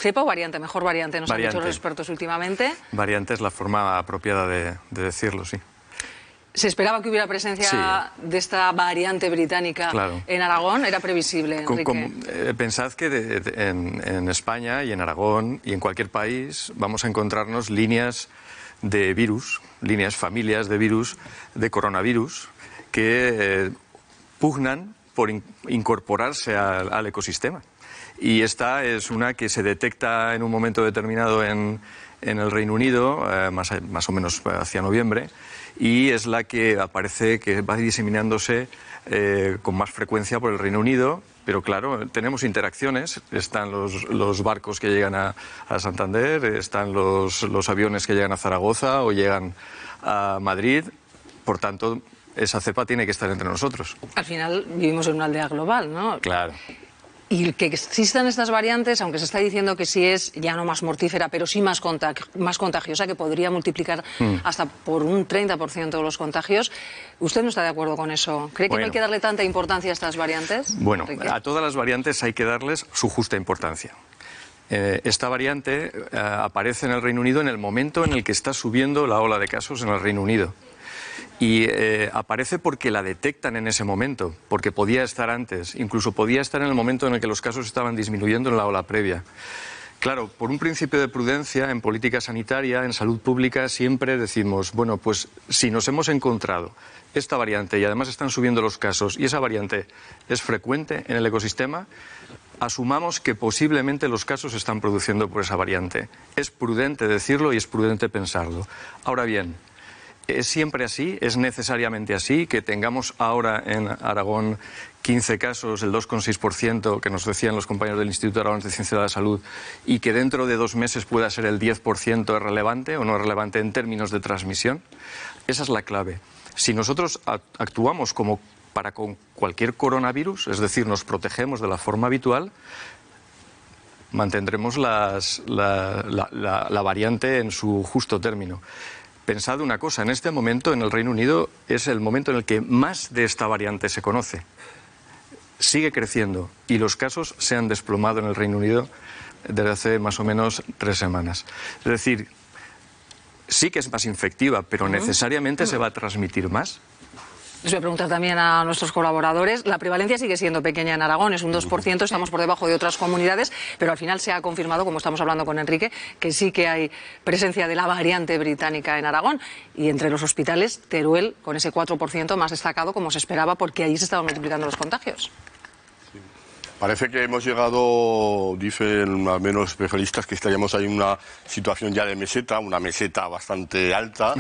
¿Cepa o variante? Mejor variante, nos han dicho los expertos últimamente. Variante es la forma apropiada de decirlo, sí. ¿Se esperaba que hubiera presencia de esta variante británica en Aragón? ¿Era previsible, Enrique? Pensad que en España y en Aragón y en cualquier país vamos a encontrarnos líneas de virus, familias de virus, de coronavirus, que pugnan por incorporarse al ecosistema. Y esta es una que se detecta en un momento determinado en el Reino Unido, más o menos hacia noviembre, y es la que aparece, que va diseminándose con más frecuencia por el Reino Unido. Pero claro, tenemos interacciones, están los barcos que llegan a Santander, están los aviones que llegan a Zaragoza o llegan a Madrid, por tanto, esa cepa tiene que estar entre nosotros. Al final vivimos en una aldea global, ¿no? Claro. Y que existan estas variantes, aunque se está diciendo que sí es ya no más mortífera, pero sí más contagiosa, que podría multiplicar hasta por un 30% los contagios, ¿usted no está de acuerdo con eso? ¿Cree que no hay que darle tanta importancia a estas variantes? Bueno, Enrique. A todas las variantes hay que darles su justa importancia. Esta variante aparece en el Reino Unido en el momento en el que está subiendo la ola de casos en el Reino Unido. Y aparece porque la detectan en ese momento, porque podía estar antes, incluso podía estar en el momento en el que los casos estaban disminuyendo en la ola previa. Claro, por un principio de prudencia en política sanitaria, en salud pública, siempre decimos, bueno, pues si nos hemos encontrado esta variante y además están subiendo los casos y esa variante es frecuente en el ecosistema, asumamos que posiblemente los casos se están produciendo por esa variante. Es prudente decirlo y es prudente pensarlo. Ahora bien, ¿es siempre así? ¿Es necesariamente así? Que tengamos ahora en Aragón 15 casos, el 2,6% que nos decían los compañeros del Instituto Aragonés de Ciencia de la Salud, y que dentro de 2 meses pueda ser el 10%, ¿es relevante o no es relevante en términos de transmisión? Esa es la clave. Si nosotros actuamos como para con cualquier coronavirus, es decir, nos protegemos de la forma habitual, mantendremos la variante en su justo término. Pensad una cosa, en este momento en el Reino Unido es el momento en el que más de esta variante se conoce. Sigue creciendo y los casos se han desplomado en el Reino Unido desde hace más o menos 3 semanas. Es decir, sí que es más infectiva, pero necesariamente se va a transmitir más. Les voy a preguntar también a nuestros colaboradores. La prevalencia sigue siendo pequeña en Aragón, es un 2%, estamos por debajo de otras comunidades, pero al final se ha confirmado, como estamos hablando con Enrique, que sí que hay presencia de la variante británica en Aragón. Y entre los hospitales, Teruel, con ese 4% más destacado, como se esperaba, porque ahí se estaban multiplicando los contagios. Parece que hemos llegado, dicen al menos especialistas, que estaríamos ahí en una situación ya de meseta, una meseta bastante alta,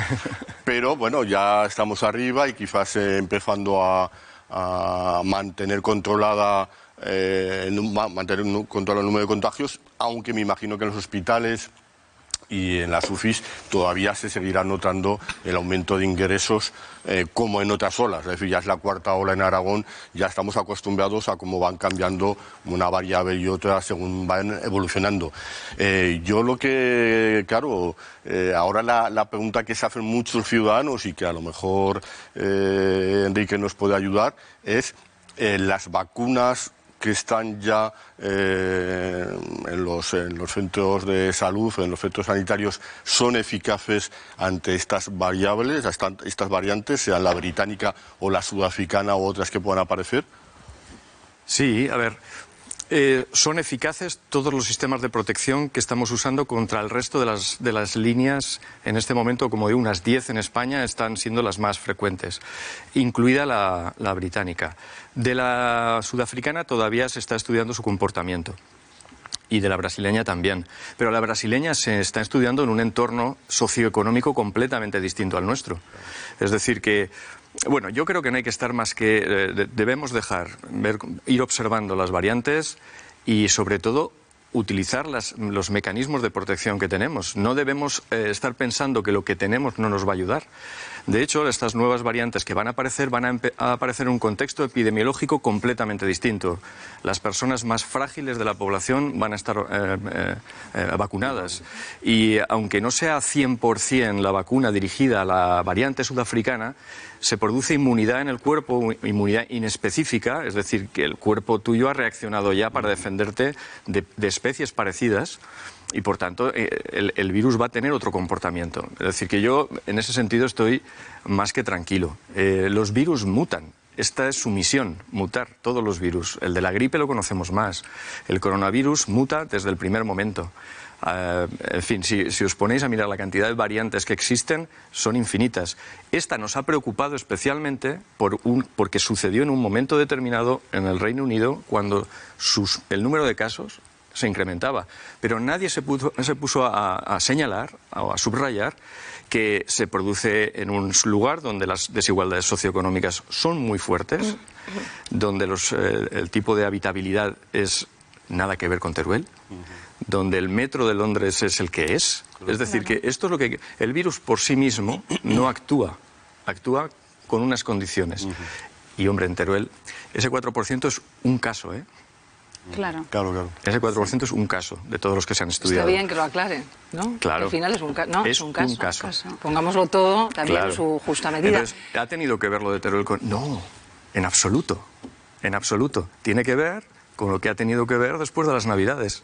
pero bueno, ya estamos arriba y quizás empezando a mantener controlado el número de contagios, aunque me imagino que en los hospitales y en las UCIs todavía se seguirá notando el aumento de ingresos como en otras olas. Es decir, ya es la 4ª ola en Aragón, ya estamos acostumbrados a cómo van cambiando una variable y otra según van evolucionando. Yo lo que, claro, ahora la pregunta que se hacen muchos ciudadanos y que a lo mejor Enrique nos puede ayudar es las vacunas que están ya en los centros de salud, en los centros sanitarios, son eficaces ante estas variables, estas variantes, sean la británica o la sudafricana u otras que puedan aparecer. Sí, a ver, son eficaces todos los sistemas de protección que estamos usando contra el resto de las líneas. En este momento, como digo, unas 10 en España están siendo las más frecuentes, incluida la británica. De la sudafricana todavía se está estudiando su comportamiento. Y de la brasileña también. Pero la brasileña se está estudiando en un entorno socioeconómico completamente distinto al nuestro. Es decir que, bueno, yo creo que no hay que estar más que... debemos ir observando las variantes y, sobre todo, utilizar los mecanismos de protección que tenemos. No debemos estar pensando que lo que tenemos no nos va a ayudar. De hecho, estas nuevas variantes que van a aparecer a aparecer en un contexto epidemiológico completamente distinto. Las personas más frágiles de la población van a estar vacunadas. Y aunque no sea 100% la vacuna dirigida a la variante sudafricana, se produce inmunidad en el cuerpo, inmunidad inespecífica, es decir, que el cuerpo tuyo ha reaccionado ya para defenderte de especies parecidas. Y por tanto el virus va a tener otro comportamiento. Es decir, que yo en ese sentido estoy más que tranquilo. Los virus mutan. Esta es su misión, mutar, todos los virus. El de la gripe lo conocemos más. El coronavirus muta desde el primer momento. En fin, si os ponéis a mirar la cantidad de variantes que existen, son infinitas. Esta nos ha preocupado especialmente porque sucedió en un momento determinado en el Reino Unido cuando el número de casos se incrementaba, pero nadie se puso a señalar o a subrayar que se produce en un lugar donde las desigualdades socioeconómicas son muy fuertes, donde el tipo de habitabilidad es nada que ver con Teruel, donde el metro de Londres es el que es. Es decir, que esto es lo que... El virus por sí mismo no actúa con unas condiciones. Y, hombre, en Teruel ese 4% es un caso, ¿eh? Claro. Claro. Ese 4% es un caso de todos los que se han estudiado. Está bien que lo aclare, ¿no? Claro. Al final es un caso. No, es un caso. Pongámoslo todo también en su justa medida. Entonces, ¿ha tenido que ver lo de Teruel con...? No, en absoluto. En absoluto. Tiene que ver con lo que ha tenido que ver después de las Navidades.